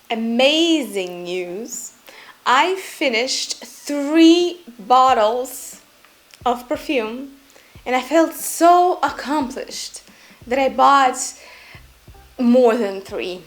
amazing news. I finished 3 bottles of perfume and I felt so accomplished that I bought more than 3.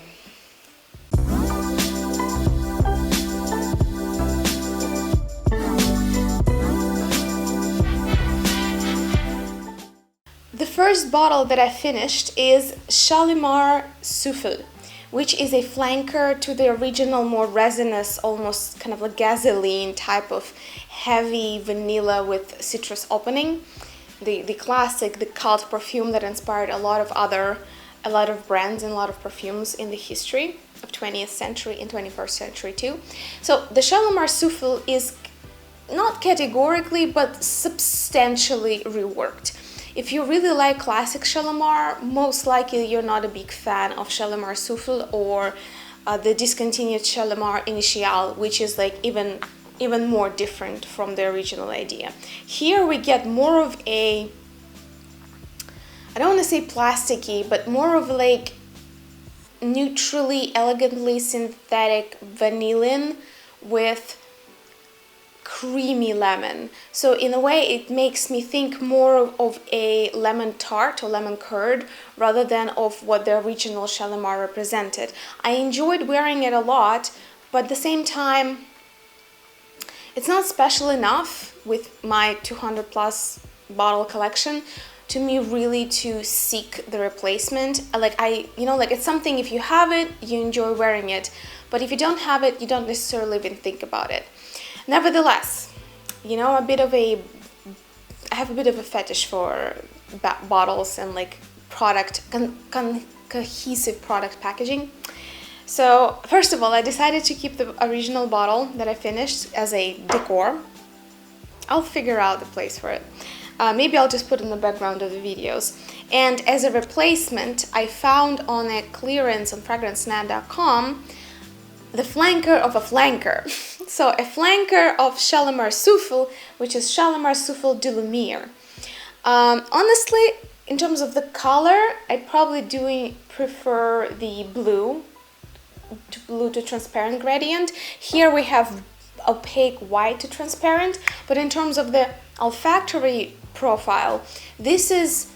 The first bottle that I finished is Shalimar Souffle, which is a flanker to the original, more resinous, almost kind of like gasoline type of heavy vanilla with citrus opening. The classic, the cult perfume that inspired a lot of brands and a lot of perfumes in the history of 20th century and 21st century too. So the Shalimar Souffle is not categorically but substantially reworked. If you really like classic Shalimar, most likely you're not a big fan of Shalimar Souffle or the discontinued Shalimar Initial, which is like even more different from the original idea. Here we get more of a, I don't want to say plasticky, but more of like neutrally, elegantly synthetic vanillin with creamy lemon. So in a way it makes me think more of a lemon tart or lemon curd rather than of what the original Shalimar represented. I enjoyed wearing it a lot, but at the same time it's not special enough with my 200 plus bottle collection to me really to seek the replacement. Like it's something, if you have it, you enjoy wearing it, but if you don't have it, you don't necessarily even think about it. Nevertheless, I have a bit of a fetish for bottles and like product, cohesive product packaging. So first of all, I decided to keep the original bottle that I finished as a decor. I'll figure out the place for it. Maybe I'll just put it in the background of the videos. And as a replacement, I found on a clearance on fragrancenet.com the flanker of a flanker. So a flanker of Shalimar Souffle, which is Shalimar Souffle de Lumiere. Honestly, in terms of the color, I'd probably prefer the blue to transparent gradient. Here we have opaque white to transparent, but in terms of the olfactory profile, this is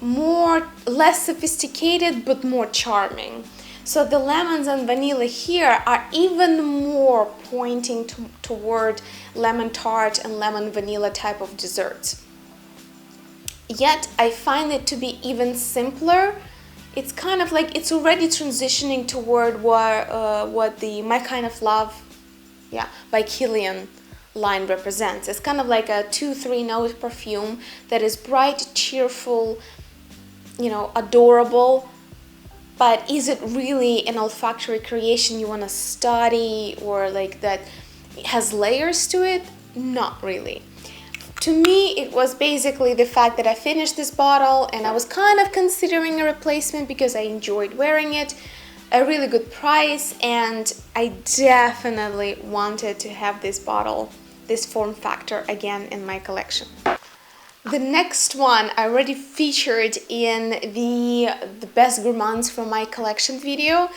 less sophisticated but more charming. So the lemons and vanilla here are even more pointing toward lemon tart and lemon vanilla type of desserts. Yet I find it to be even simpler. It's kind of like it's already transitioning toward what the My Kind of Love, by Guerlain line represents. It's kind of like a 2-3 note perfume that is bright, cheerful, adorable. But is it really an olfactory creation you want to study, or like that has layers to it? Not really. To me, it was basically the fact that I finished this bottle and I was kind of considering a replacement because I enjoyed wearing it, a really good price, and I definitely wanted to have this bottle, this form factor again in my collection. The next one I already featured in the best gourmands from my collection video.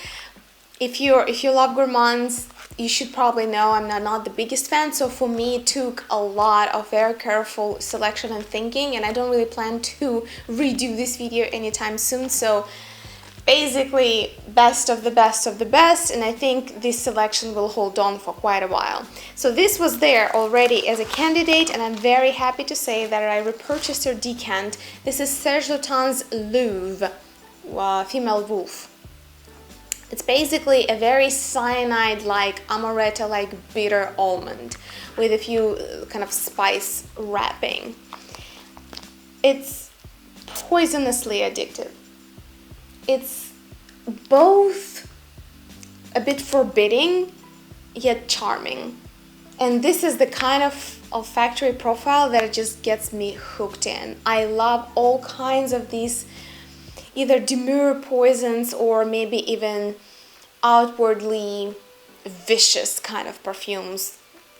If you love gourmands, you should probably know I'm not the biggest fan, so for me it took a lot of very careful selection and thinking, and I don't really plan to redo this video anytime soon. So basically best of the best of the best, and I think this selection will hold on for quite a while. So this was there already as a candidate, and I'm very happy to say that I repurchased her decant. This is Serge Lutens Louvre, Female Wolf. It's basically a very cyanide-like, amaretto-like bitter almond with a few kind of spice wrapping. It's poisonously addictive. It's both a bit forbidding yet charming, and this is the kind of olfactory profile that just gets me hooked in. I love all kinds of these either demure poisons or maybe even outwardly vicious kind of perfumes.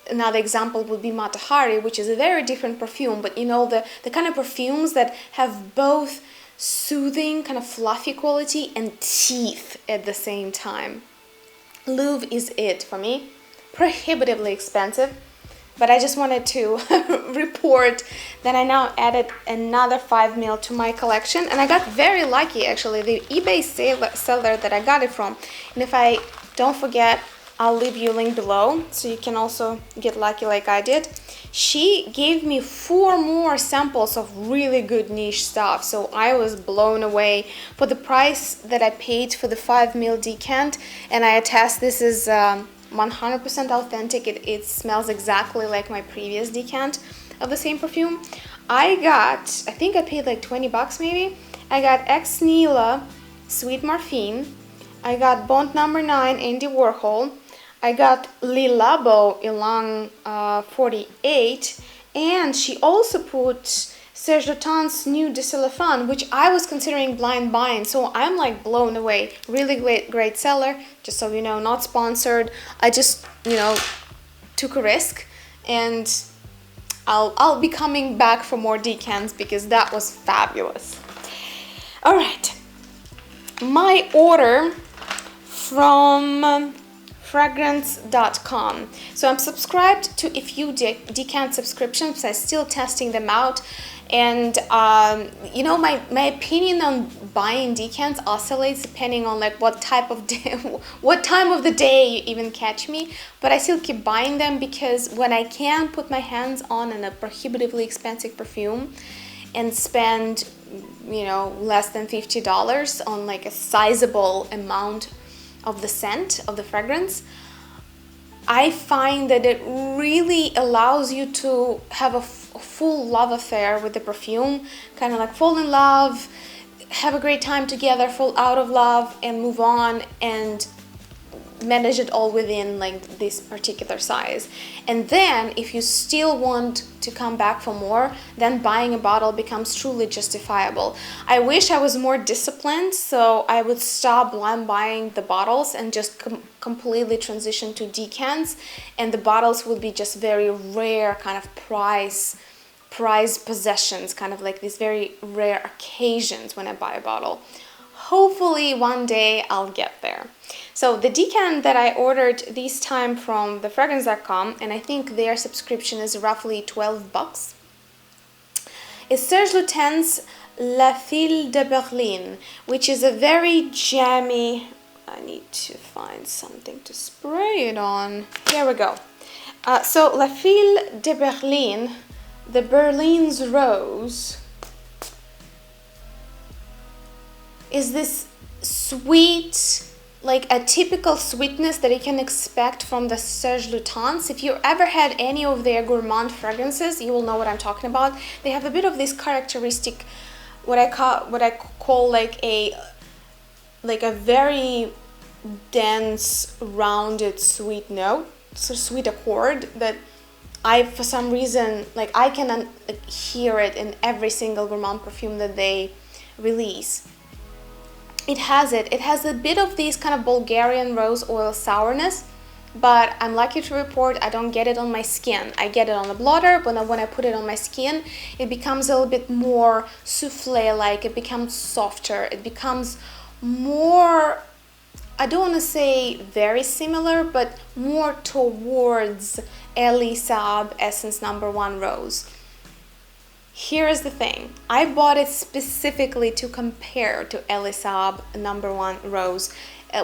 Another example would be Matahari, which is a very different perfume, but the kind of perfumes that have both soothing, kind of fluffy quality and teeth at the same time. Louvre is it for me. Prohibitively expensive. But I just wanted to report that I now added another 5 ml to my collection. And I got very lucky, actually. The eBay seller that I got it from. And if I don't forget, I'll leave you a link below, so you can also get lucky like I did. She gave me 4 more samples of really good niche stuff. So I was blown away for the price that I paid for the 5 ml decant. And I attest this is 100% authentic. It smells exactly like my previous decant of the same perfume. I think I paid like 20 bucks maybe. I got Ex Nihilo Sweet Morphine. I got Bond Number 9 Andy Warhol. I got Le Labo Elan 48. And she also put Serge Lutens' new de Cellophane, which I was considering blind buying, so I'm like blown away. Really great seller, just so you know, not sponsored. I just, took a risk, and I'll be coming back for more decants because that was fabulous. All right, my order from fragrance.com. So I'm subscribed to a few decant subscriptions. I'm still testing them out. And my opinion on buying decants oscillates depending on like what time of the day you even catch me. But I still keep buying them because when I can put my hands on a prohibitively expensive perfume and spend less than $50 on like a sizable amount of the scent of the fragrance, I find that it really allows you to have a full love affair with the perfume, kind of like fall in love, have a great time together, fall out of love, and move on and manage it all within like this particular size. And then if you still want to come back for more, then buying a bottle becomes truly justifiable. I wish I was more disciplined, so I would stop blind buying the bottles and just completely transition to decants, and the bottles would be just very rare kind of prized possessions, kind of like these very rare occasions when I buy a bottle. Hopefully one day I'll get there. So the decant that I ordered this time from thefragrance.com, and I think their subscription is roughly 12 bucks, is Serge Lutens La Fille de Berlin, which is a very jammy, I need to find something to spray it on. Here we go. So La Fille de Berlin, the Berlin's Rose, is this sweet, like a typical sweetness that you can expect from the Serge Lutens. If you ever had any of their gourmand fragrances, you will know what I'm talking about. They have a bit of this characteristic, what I call like a very dense, rounded, sweet note, so sweet accord that for some reason, like I can hear it in every single gourmand perfume that they release. It has a bit of this kind of Bulgarian rose oil sourness, but I'm lucky to report I don't get it on my skin. I get it on the blotter, but when I put it on my skin, it becomes a little bit more souffle-like, it becomes softer, it becomes more, I don't want to say very similar, but more towards Elie Saab Essence No. 1 Rose. Here is the thing, I bought it specifically to compare to Elie Saab No. 1 Rose,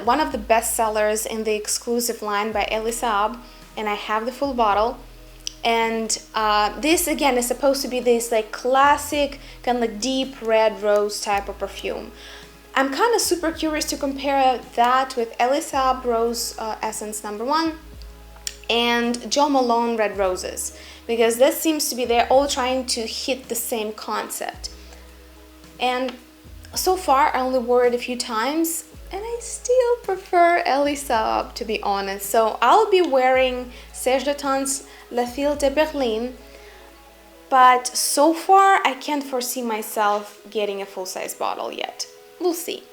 one of the best sellers in the exclusive line by Elie Saab, and I have the full bottle. And this again is supposed to be this like classic kind of like deep red rose type of perfume. I'm kind of super curious to compare that with Elie Saab Rose Essence No. 1 and Jo Malone Red Roses, because this seems to be they're all trying to hit the same concept. And so far I only wore it a few times and I still prefer Elie Saab, to be honest. So I'll be wearing Serge Lutens La Fille de Berlin, but so far I can't foresee myself getting a full-size bottle yet. We'll see.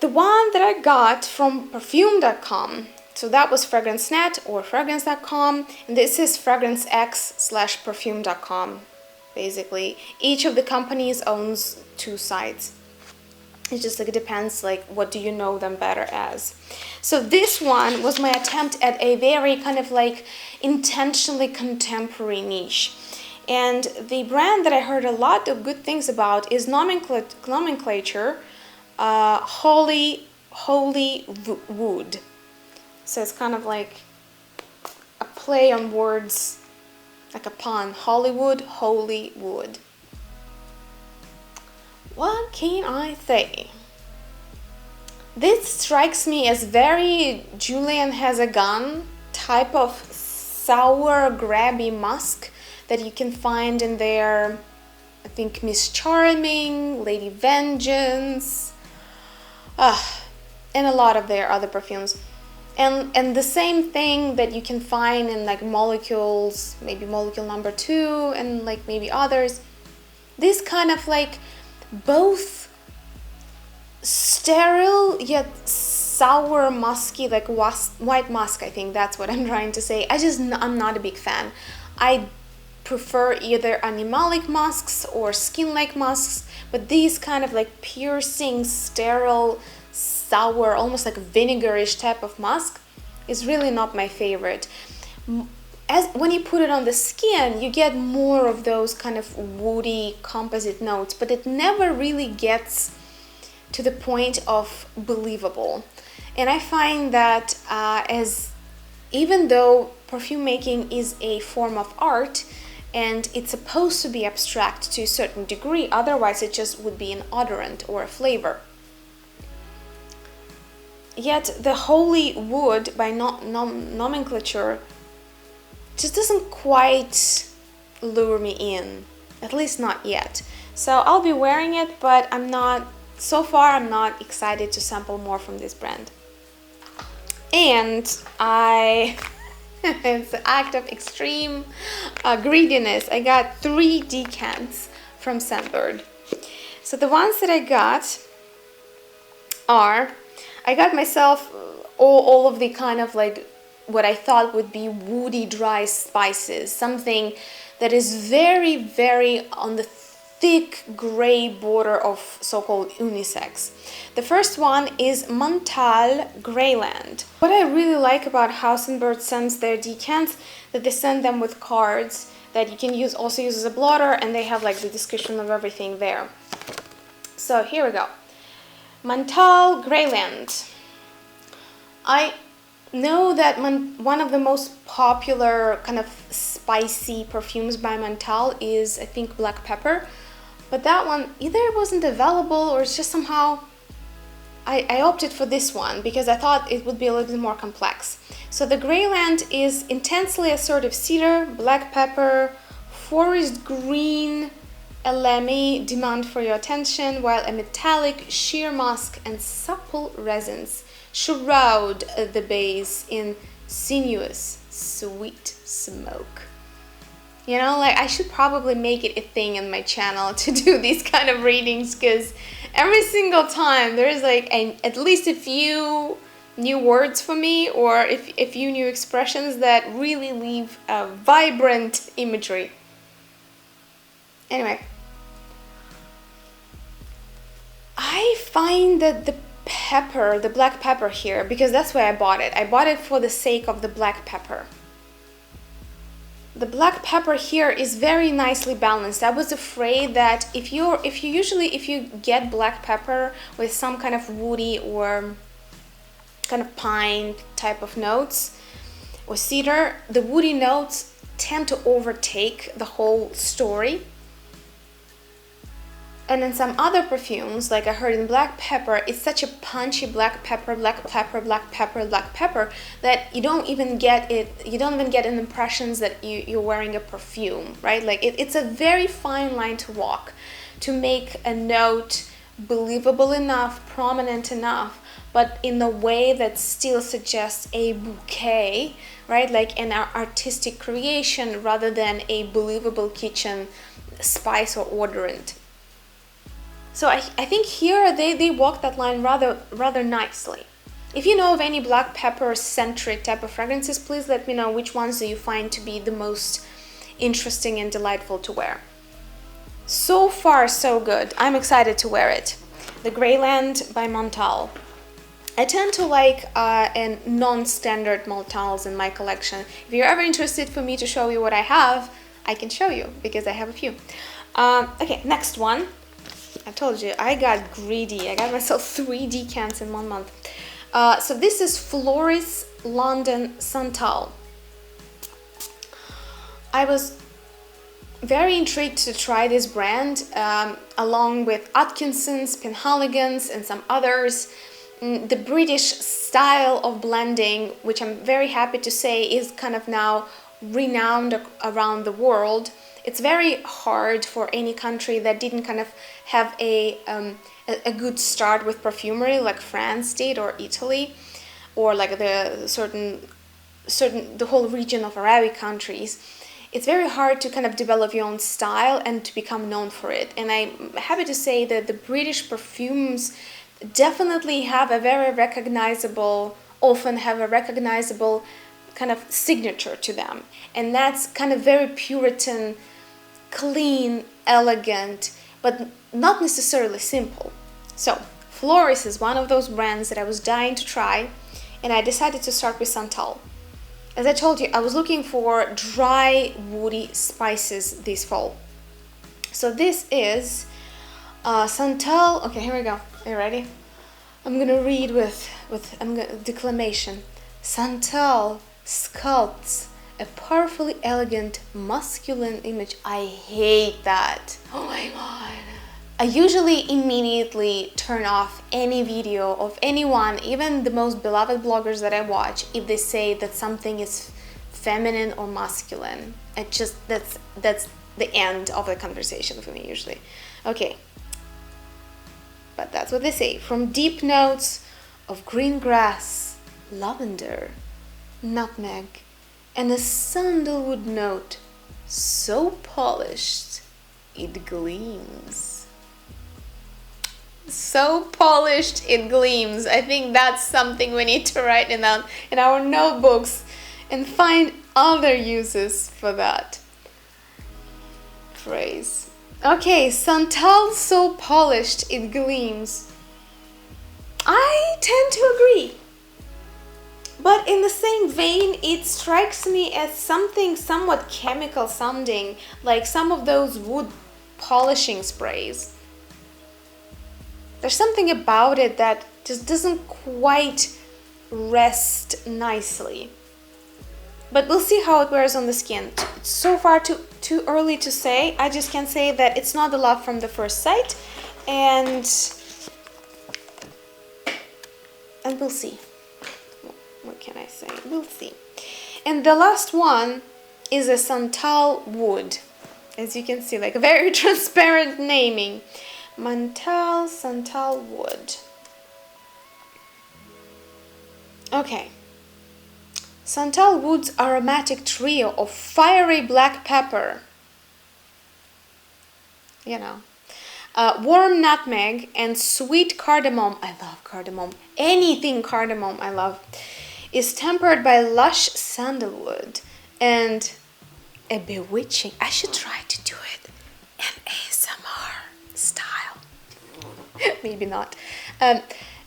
The one that I got from Perfume.com, so that was Fragrance.net or Fragrance.com, and this is FragranceX/Perfume.com. Basically, each of the companies owns 2 sites. It just like depends like what do you know them better as. So this one was my attempt at a very kind of like intentionally contemporary niche. And the brand that I heard a lot of good things about is Nomenclature Holy Wood. So it's kind of like a play on words, like a pun. Hollywood, holy wood. What can I say? This strikes me as very Julian Has a Gun type of sour, grabby musk that you can find in their, I think, Miss Charming, Lady Vengeance, and a lot of their other perfumes. And the same thing that you can find in like Molecules, maybe Molecule Number 2 and like maybe others. This kind of like both sterile yet sour musky, like white musk, I think that's what I'm trying to say. I'm not a big fan. I prefer either animalic musks or skin-like musks, but these kind of like piercing, sterile, sour, almost like vinegarish type of musk is really not my favorite. As when you put it on the skin, you get more of those kind of woody composite notes, but it never really gets to the point of believable. And I find that even though perfume making is a form of art and it's supposed to be abstract to a certain degree, otherwise it just would be an odorant or a flavor. Yet the holy wood by Nomenclature just doesn't quite lure me in, at least not yet. So I'll be wearing it, but so far I'm not excited to sample more from this brand. And it's an act of extreme greediness. I got 3 decants from Scentbird. So the ones that I got are, I got myself all of the kind of like what I thought would be woody dry spices, something that is very, very on the thick gray border of so-called unisex. The first one is Montale Greyland. What I really like about how Scentbird sends their decants, that they send them with cards that you can also use as a blotter, and they have like the description of everything there. So here we go. Montale Greyland. I know that one of the most popular kind of spicy perfumes by Montale is, I think, black pepper, but that one either it wasn't available or it's just somehow I opted for this one because I thought it would be a little bit more complex. So the Greyland is intensely assertive cedar, black pepper, forest green, elemi demand for your attention, while a metallic sheer musk and supple resins shroud the base in sinuous, sweet smoke. You know, like I should probably make it a thing in my channel to do these kind of readings, because every single time there's like at least a few new words for me, or a few new expressions that really leave a vibrant imagery. Anyway, I find that the black pepper here, because that's why I bought it. I bought it for the sake of the black pepper. The black pepper here is very nicely balanced. I was afraid that if you get black pepper with some kind of woody or kind of pine type of notes or cedar, the woody notes tend to overtake the whole story. And in some other perfumes, like I heard in black pepper, it's such a punchy black pepper, that you don't even get an impressions that you're wearing a perfume, right? Like it's a very fine line to walk to make a note believable enough, prominent enough, but in a way that still suggests a bouquet, right? Like an artistic creation rather than a believable kitchen spice or odorant. So I think here they walk that line rather nicely. If you know of any black pepper centric type of fragrances, please let me know which ones do you find to be the most interesting and delightful to wear. So far so good. I'm excited to wear it. the Greyland by Montale. I tend to like non-standard Montales in my collection. If you're ever interested for me to show you what I have, I can show you because I have a few. Okay, next one. I told you, I got greedy. I got myself 3 decants in 1 month. So this is Floris London Santal. I was very intrigued to try this brand along with Atkinson's, Penhaligons and some others. The British style of blending, which I'm very happy to say is kind of now renowned around the world. It's very hard for any country that didn't kind of have a good start with perfumery like France did, or Italy, or like the the whole region of Arabic countries. It's very hard to kind of develop your own style and to become known for it. And I'm happy to say that the British perfumes definitely have a very recognizable, often have a recognizable kind of signature to them. And that's kind of very Puritan, clean, elegant, but not necessarily simple. So Floris is one of those brands that I was dying to try, and I decided to start with Santal. As I told you, I was looking for dry, woody spices this fall. So this is Santal. Okay, here we go. Are you ready? I'm gonna read with declamation. Santal sculpts a powerfully elegant masculine image. I hate that. Oh my god. I usually immediately turn off any video of anyone, even the most beloved bloggers that I watch, if they say that something is feminine or masculine. It just, that's the end of the conversation for me usually. Okay. But that's what they say. From deep notes of green grass, lavender, nutmeg, and a sandalwood note so polished it gleams. So polished it gleams. I think that's something we need to write in our notebooks and find other uses for that phrase. Okay, Santal so polished it gleams. I tend to agree. But in the same vein, it strikes me as something somewhat chemical sounding, like some of those wood polishing sprays. There's something about it that just doesn't quite rest nicely. But we'll see how it wears on the skin. So far too early to say. I just can say that it's not the love from the first sight, and we'll see. What can I say? We'll see. And the last one is a Santal wood. As you can see, like a very transparent naming. Santal wood. Okay. Santal wood's aromatic trio of fiery black pepper, warm nutmeg and sweet cardamom. I love cardamom. Anything cardamom I love. Is tempered by lush sandalwood and a bewitching, I should try to do it in ASMR style. Maybe not. And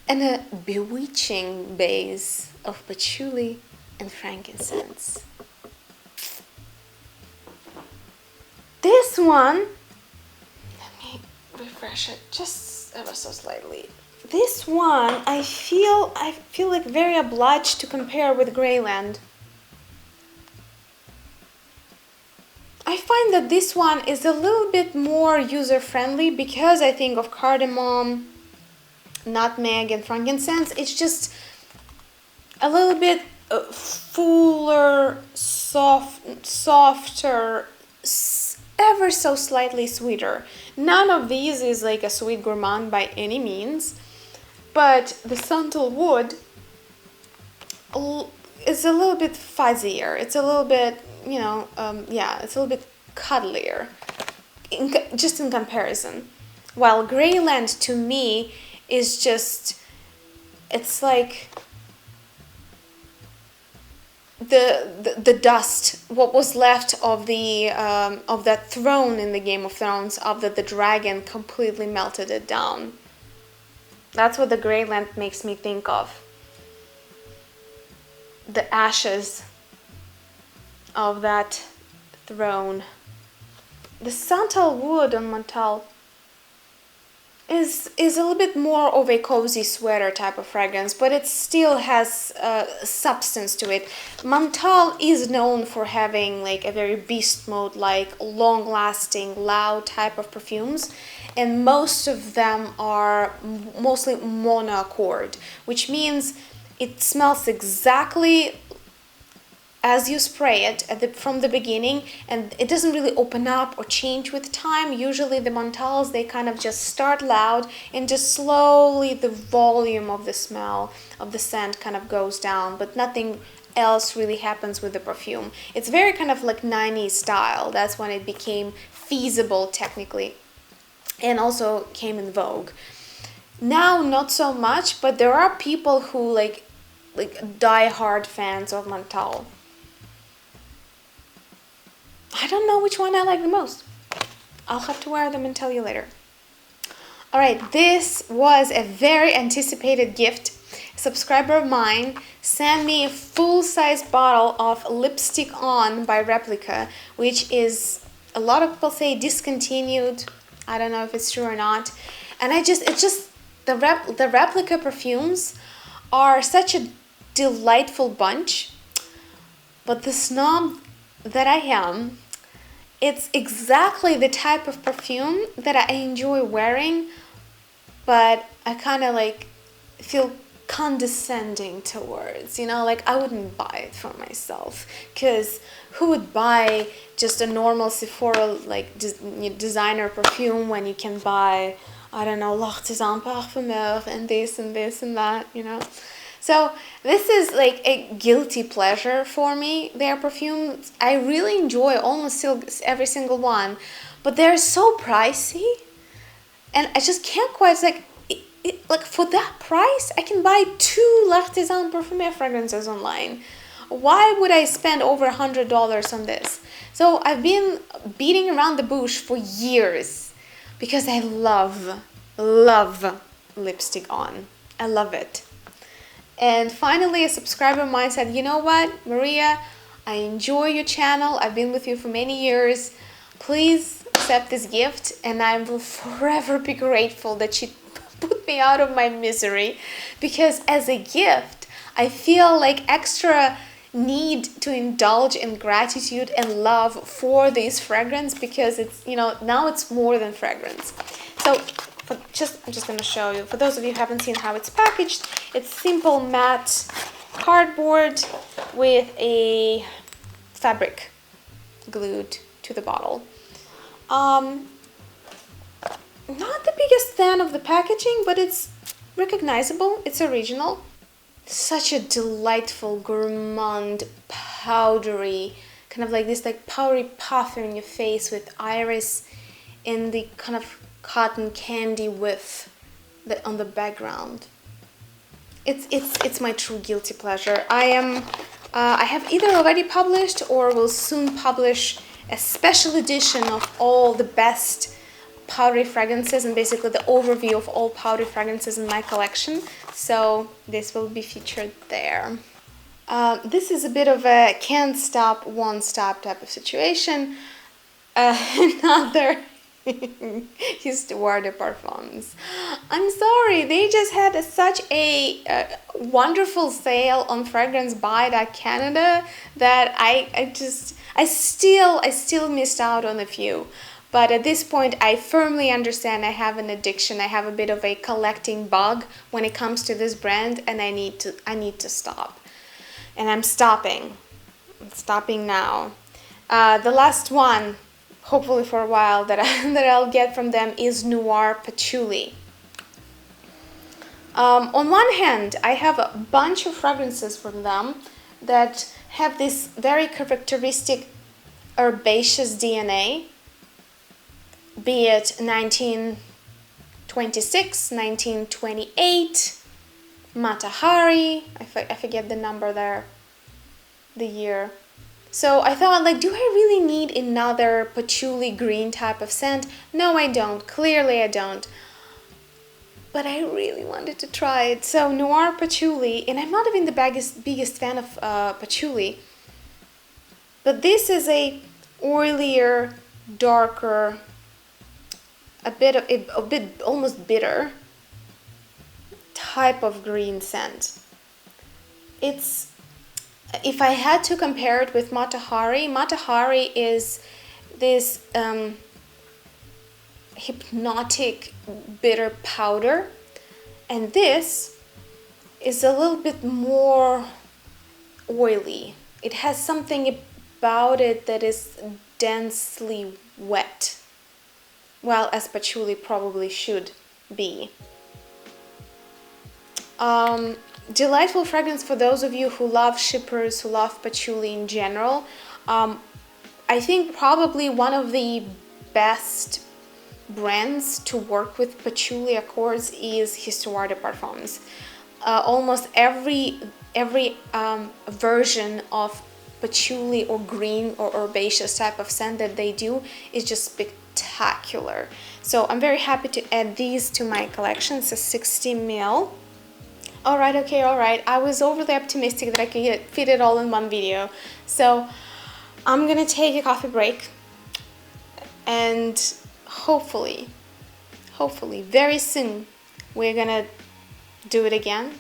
a bewitching base of patchouli and frankincense. This one, let me refresh it just ever so slightly. This one, I feel like very obliged to compare with Greyland. I find that this one is a little bit more user-friendly because I think of cardamom, nutmeg and frankincense. It's just a little bit fuller, softer, ever so slightly sweeter. None of these is like a sweet gourmand by any means, but the Santal wood is a little bit fuzzier. It's a little bit, it's a little bit cuddlier, just in comparison. While Greyland to me is just, it's like the dust, what was left of of that throne in the Game of Thrones, of the dragon completely melted it down. That's what the Greyland makes me think of. The ashes of that throne. The Santal wood on Montale is a little bit more of a cozy sweater type of fragrance, but it still has substance to it. Montale is known for having like a very beast mode, like long-lasting, loud type of perfumes, and most of them are mostly monoaccord, which means it smells exactly as you spray it from the beginning, and it doesn't really open up or change with time. Usually the Montales, they kind of just start loud and just slowly the volume of the smell of the scent kind of goes down, but nothing else really happens with the perfume. It's very kind of like 90s style. That's when it became feasible technically and also came in vogue. Now not so much, but there are people who like die-hard fans of Montale. I don't know which one I like the most. I'll have to wear them and tell you later. Alright, this was a very anticipated gift. A subscriber of mine sent me a full-size bottle of Lipstick On by Replica, which is, a lot of people say, discontinued. I don't know if it's true or not. And the Replica perfumes are such a delightful bunch. But the snob that I am, it's exactly the type of perfume that I enjoy wearing, but I kind of like feel condescending towards, you know, like I wouldn't buy it for myself, because who would buy just a normal Sephora like designer perfume when you can buy, I don't know, L'Artisan Parfumeur and this and this and that, you know. So this is like a guilty pleasure for me, their perfumes. I really enjoy almost every single one, but they're so pricey, and I just can't quite, like for that price, I can buy 2 L'Artisan Parfumeur fragrances online. Why would I spend over $100 on this? So I've been beating around the bush for years because I love Lipstick On. I love it. And finally, a subscriber of mine said, you know what, Maria, I enjoy your channel. I've been with you for many years. Please accept this gift, and I will forever be grateful that she put me out of my misery, because as a gift, I feel like extra need to indulge in gratitude and love for this fragrance, because it's, you know, now it's more than fragrance. So I'm just going to show you. For those of you who haven't seen how it's packaged, it's simple matte cardboard with a fabric glued to the bottle. Not the biggest fan of the packaging, but it's recognizable. It's original. Such a delightful, gourmand, powdery, kind of like this like powdery puff in your face with iris in the kind of cotton candy with on the background. It's my true guilty pleasure. I have either already published or will soon publish a special edition of all the best powdery fragrances, and basically the overview of all powdery fragrances in my collection. So this will be featured there. This is a bit of a can't stop, won't stop type of situation. Another Histoire de Perfumes. I'm sorry, they just had such a wonderful sale on Fragrance Buy Canada that I still missed out on a few. But at this point, I firmly understand I have an addiction. I have a bit of a collecting bug when it comes to this brand, and I need to stop. And I'm stopping. I'm stopping now. The last one, hopefully for a while, that I'll get from them is Noir Patchouli. On one hand, I have a bunch of fragrances from them that have this very characteristic herbaceous DNA, be it 1926, 1928, Matahari, I forget the number there, the year. So I thought, like, do I really need another patchouli green type of scent? No, I don't. Clearly I don't. but I really wanted to try it. So Noir Patchouli, and I'm not even the biggest fan of patchouli, but this is a oilier, darker, a bit almost bitter type of green scent. It's, if I had to compare it with Matahari is this hypnotic bitter powder, and this is a little bit more oily. It has something about it that is densely wet, well, as patchouli probably should be. Delightful fragrance for those of you who love shippers, who love patchouli in general. I think probably one of the best brands to work with patchouli accords is Histoire de Parfums. Almost every version of patchouli or green or herbaceous type of scent that they do is just spectacular. So I'm very happy to add these to my collection. It's a 60 ml. Alright, okay, alright. I was overly optimistic that I could fit it all in one video. So I'm gonna take a coffee break, and hopefully very soon we're gonna do it again.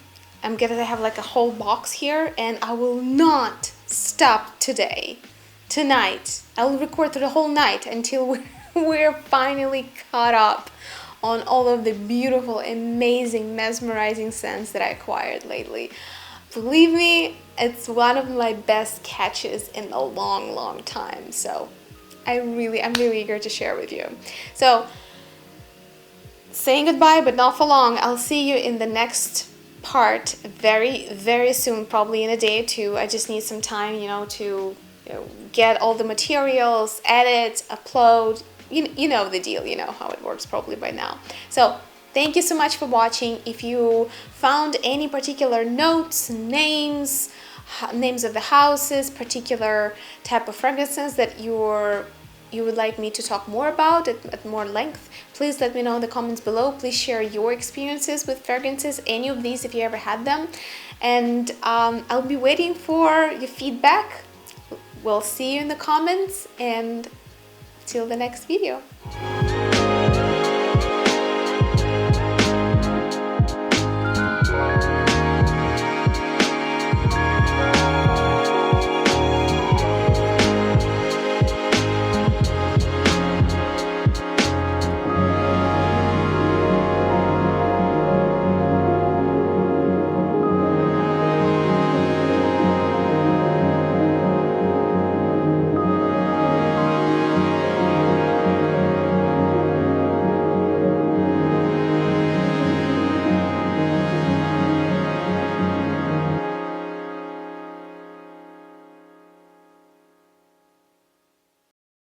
I'm gonna have like a whole box here, and I will not stop tonight. I'll record through the whole night until we're finally caught up on all of the beautiful, amazing, mesmerizing scents that I acquired lately. Believe me, it's one of my best catches in a long time. So I'm really eager to share with you. So saying goodbye, but not for long. I'll see you in the next part very soon, probably in a day or two. I just need some time, to get all the materials, edit, upload. You know the deal, you know how it works probably by now. So thank you so much for watching. If you found any particular notes, names of the houses, particular type of fragrances that you would like me to talk more about at more length, please let me know in the comments below. Please share your experiences with fragrances, any of these if you ever had them. And I'll be waiting for your feedback. We'll see you in the comments, and till the next video.